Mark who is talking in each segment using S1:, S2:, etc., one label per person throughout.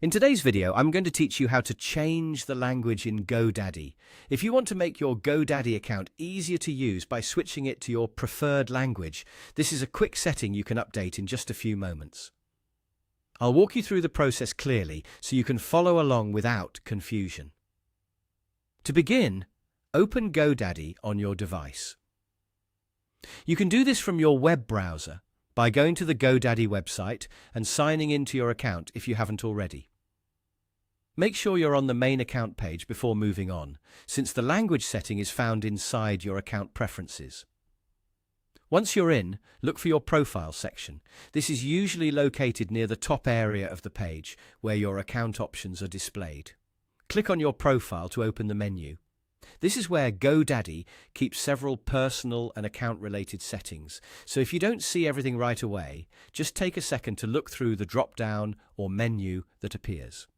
S1: In today's video, I'm going to teach you how to change the language in GoDaddy. If you want to make your GoDaddy account easier to use by switching it to your preferred language, this is a quick setting you can update in just a few moments. I'll walk you through the process clearly so you can follow along without confusion. To begin, open GoDaddy on your device. You can do this from your web browser by going to the GoDaddy website and signing into your account if you haven't already. Make sure you're on the main account page before moving on, since the language setting is found inside your account preferences. Once you're in, look for your profile section. This is usually located near the top area of the page, where your account options are displayed. Click on your profile to open the menu. This is where GoDaddy keeps several personal and account-related settings, so if you don't see everything right away, just take a second to look through the drop-down or menu that appears.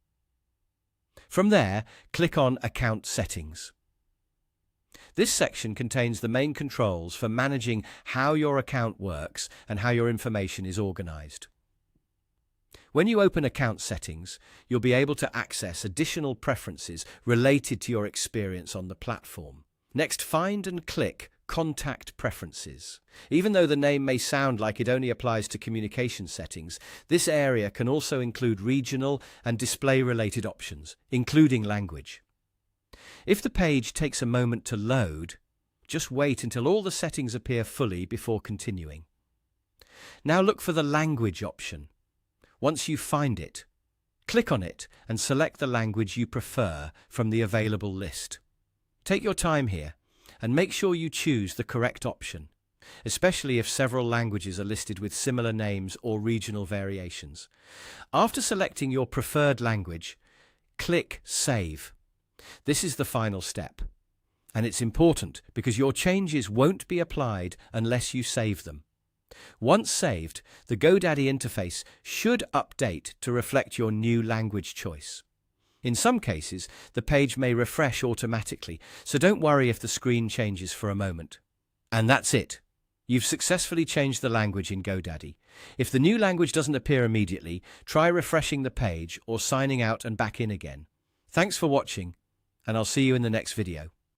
S1: From there, click on Account Settings. This section contains the main controls for managing how your account works and how your information is organized. When you open Account Settings, you'll be able to access additional preferences related to your experience on the platform. Next, find and click Contact Preferences. Even though the name may sound like it only applies to communication settings, this area can also include regional and display-related options, including language. If the page takes a moment to load, just wait until all the settings appear fully before continuing. Now look for the language option. Once you find it, click on it and select the language you prefer from the available list. Take your time here and make sure you choose the correct option, especially if several languages are listed with similar names or regional variations. After selecting your preferred language, click Save. This is the final step, and it's important because your changes won't be applied unless you save them. Once saved, the GoDaddy interface should update to reflect your new language choice. In some cases, the page may refresh automatically, so don't worry if the screen changes for a moment. And that's it. You've successfully changed the language in GoDaddy. If the new language doesn't appear immediately, try refreshing the page or signing out and back in again. Thanks for watching, and I'll see you in the next video.